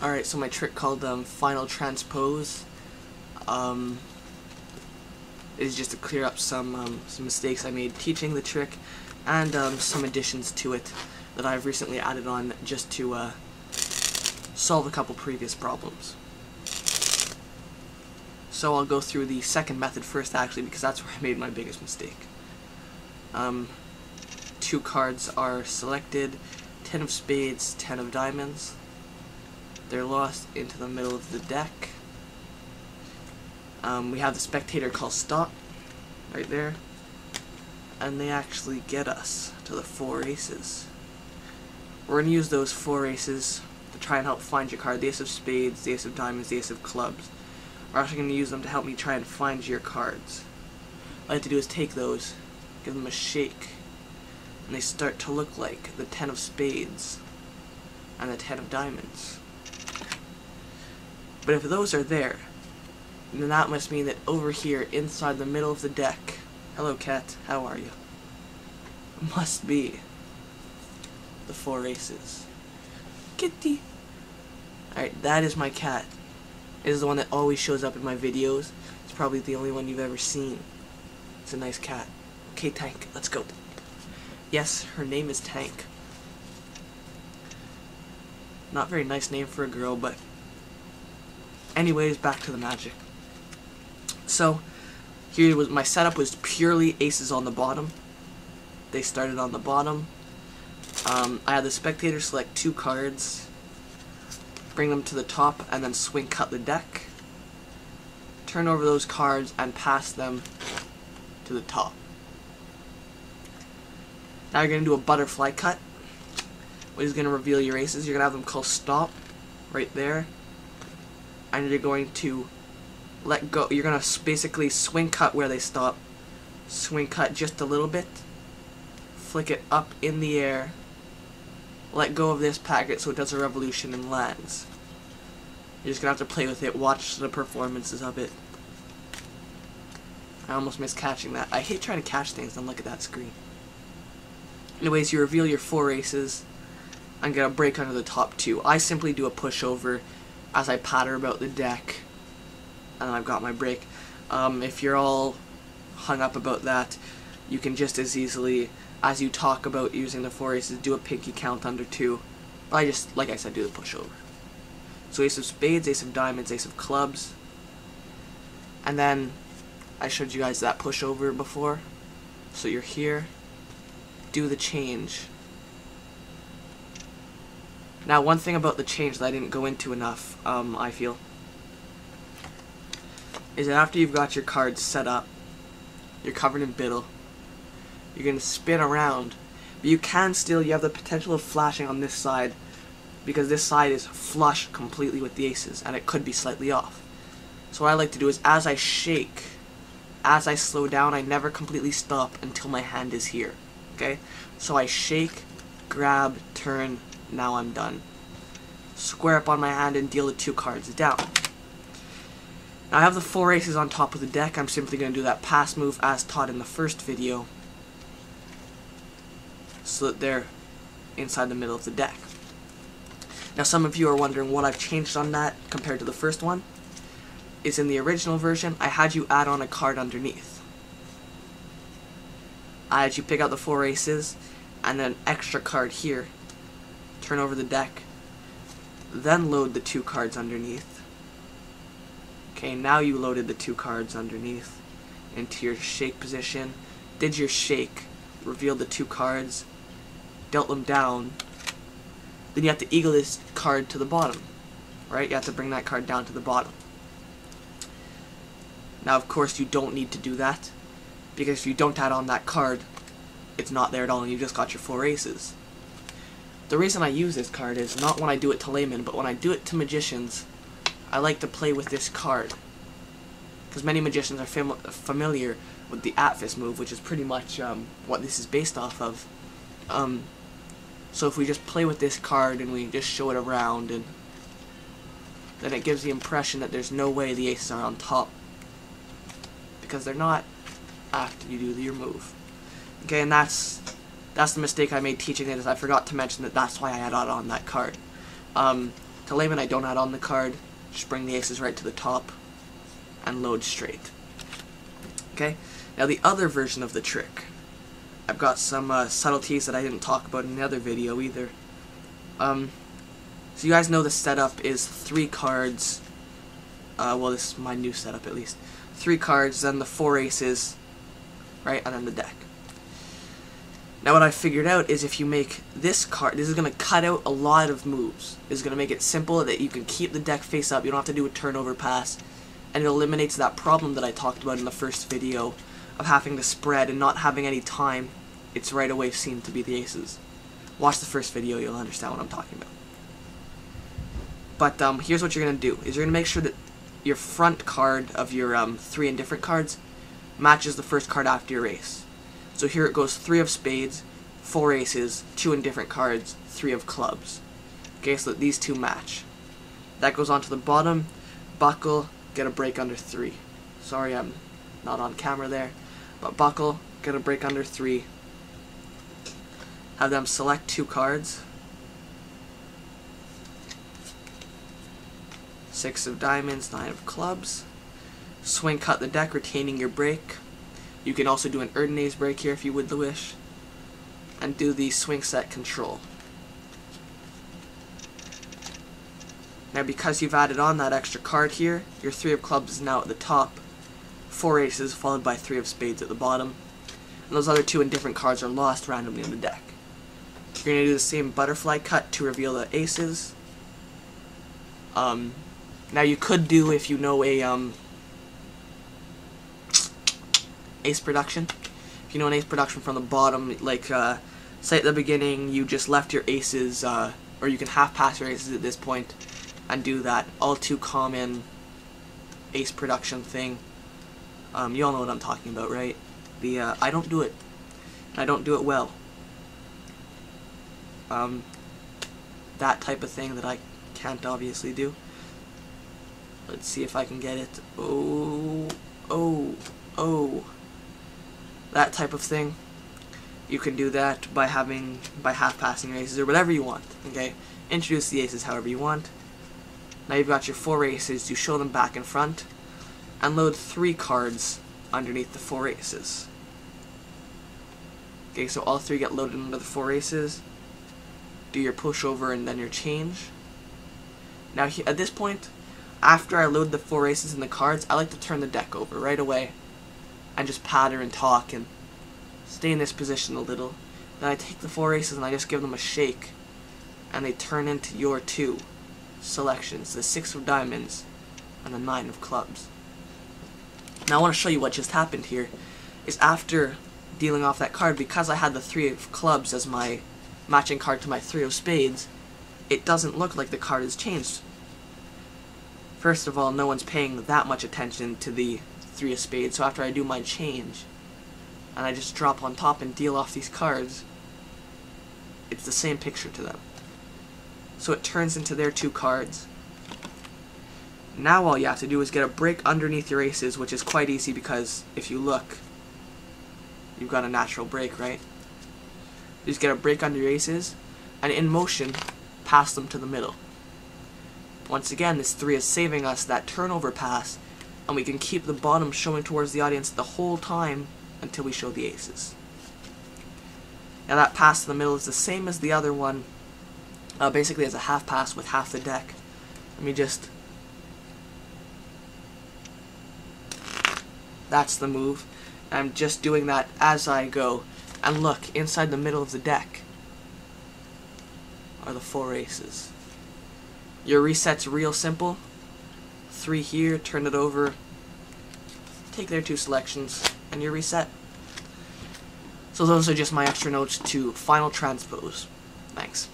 Alright, so my trick called fnltrnspse2 is just to clear up some mistakes I made teaching the trick, and some additions to it that I've recently added on just to solve a couple previous problems. So I'll go through the second method first, actually, because that's where I made my biggest mistake. 2 cards are selected, 10 of spades, 10 of diamonds. They're lost into the middle of the deck. We have the spectator call stop, right there. And they actually get us to the 4 aces. We're going to use those 4 aces to try and help find your card. The ace of spades, the ace of diamonds, the ace of clubs. We're actually going to use them to help me try and find your cards. What I like to do is take those, give them a shake, and they start to look like the 10 of spades and the 10 of diamonds. But if those are there, then that must mean that over here, inside the middle of the deck, hello cat, how are you? Must be the 4 aces. Kitty! Alright, that is my cat. It is the one that always shows up in my videos. It's probably the only one you've ever seen. It's a nice cat. Okay, Tank, let's go. Yes, her name is Tank. Not very nice name for a girl, but anyways, back to the magic. So, here was my setup was purely aces on the bottom. They started on the bottom. I had the spectator select 2 cards, bring them to the top, and then swing cut the deck. Turn over those cards and pass them to the top. Now you're going to do a butterfly cut, which is going to reveal your aces. You're going to have them call stop, right there. And you're going to let go. You're going to basically swing cut where they stop. Swing cut just a little bit. Flick it up in the air. Let go of this packet so it does a revolution and lands. You're just going to have to play with it. Watch the performances of it. I almost missed catching that. I hate trying to catch things and look at that screen. Anyways, you reveal your 4 aces. I'm going to break under the top 2. I simply do a pushover as I patter about the deck, and I've got my break. If you're all hung up about that, you can just as easily, as you talk about using the 4 aces, do a pinky count under 2. I just, like I said, do the pushover. So ace of spades, ace of diamonds, ace of clubs. And then, I showed you guys that pushover before. So you're here. Do the change. Now, one thing about the change that I didn't go into enough, I feel, is that after you've got your cards set up, you're covered in biddle, you're going to spin around, but you have the potential of flashing on this side, because this side is flush completely with the aces, and it could be slightly off. So what I like to do is, as I shake, as I slow down, I never completely stop until my hand is here. Okay? So I shake, grab, turn, now I'm done. Square up on my hand and deal the 2 cards down. Now I have the 4 aces on top of the deck. I'm simply going to do that pass move as taught in the first video, so that they're inside the middle of the deck. Now some of you are wondering what I've changed on that compared to the first one. Is in the original version, I had you add on a card underneath. I had you pick out the 4 aces, and then an extra card here. Turn over the deck. Then load the 2 cards underneath. Okay, now you loaded the 2 cards underneath into your shake position. Did your shake. Revealed the 2 cards. Dealt them down. Then you have to eagle this card to the bottom. Right? You have to bring that card down to the bottom. Now, of course, you don't need to do that, because if you don't add on that card, it's not there at all, and you just got your 4 aces. The reason I use this card is not when I do it to laymen, but when I do it to magicians, I like to play with this card. Because many magicians are familiar with the Atfist move, which is pretty much what this is based off of. So if we just play with this card and we just show it around, and then it gives the impression that there's no way the aces are on top, because they're not after you do your move. Okay, and that's the mistake I made teaching it, is I forgot to mention that that's why I had on that card. To To layman, I don't add on the card, just bring the aces right to the top, and load straight. Okay, now the other version of the trick. I've got some subtleties that I didn't talk about in the other video either. So you guys know the setup is 3 cards, well, this is my new setup at least. 3 cards, then the 4 aces, right, and then the deck. Now what I figured out is if you make this card, this is going to cut out a lot of moves. This is going to make it simple that you can keep the deck face up, you don't have to do a turnover pass, and it eliminates that problem that I talked about in the first video of having to spread and not having any time. It's right away seen to be the aces. Watch the first video, you'll understand what I'm talking about. But here's what you're going to do, is you're going to make sure that your front card of your 3 indifferent cards matches the first card after your ace. So here it goes 3 of spades, 4 aces, 2 indifferent cards, 3 of clubs. Okay, so that these 2 match. That goes on to the bottom, buckle, get a break under 3. Sorry, I'm not on camera there. But buckle, get a break under 3. Have them select 2 cards. 6 of diamonds, 9 of clubs. Swing cut the deck, retaining your break. You can also do an Erdnase break here if you would wish. And do the swing set control. Now because you've added on that extra card here, your 3 of clubs is now at the top. 4 aces followed by 3 of spades at the bottom. And those other 2 indifferent cards are lost randomly in the deck. You're going to do the same butterfly cut to reveal the aces. Now you could do, if you know a ace production. If you know an ace production from the bottom, like say at the beginning you just left your aces, or you can half pass your aces at this point and do that all too common ace production thing. You all know what I'm talking about, right? The I don't do it. I don't do it well. That type of thing that I can't obviously do. Let's see if I can get it. Oh. That type of thing. You can do that by half passing your aces or whatever you want. Okay? Introduce the aces however you want. Now you've got your 4 aces, you show them back in front, and load 3 cards underneath the 4 aces. Okay, so all 3 get loaded under the 4 aces. Do your pushover and then your change. Now at this point, after I load the 4 aces in the cards, I like to turn the deck over right away and just patter and talk and stay in this position a little. Then I take the 4 aces and I just give them a shake, and they turn into your 2 selections, the 6 of diamonds and the 9 of clubs. Now I want to show you what just happened here. Is after dealing off that card, because I had the 3 of clubs as my matching card to my 3 of spades, it doesn't look like the card has changed. First of all, no one's paying that much attention to the 3 of spades, so after I do my change and I just drop on top and deal off these cards, it's the same picture to them. So it turns into their 2 cards. Now all you have to do is get a break underneath your aces, which is quite easy because if you look, you've got a natural break, right? You just get a break under your aces, and in motion, pass them to the middle. Once again, this 3 is saving us that turnover pass, and we can keep the bottom showing towards the audience the whole time until we show the aces. Now that pass to the middle is the same as the other one, basically as a half pass with half the deck. Let me just... That's the move. I'm just doing that as I go. And look, inside the middle of the deck are the 4 aces. Your reset's real simple. 3 here, turn it over, take their 2 selections, and you're reset. So those are just my extra notes to final transpose. Thanks.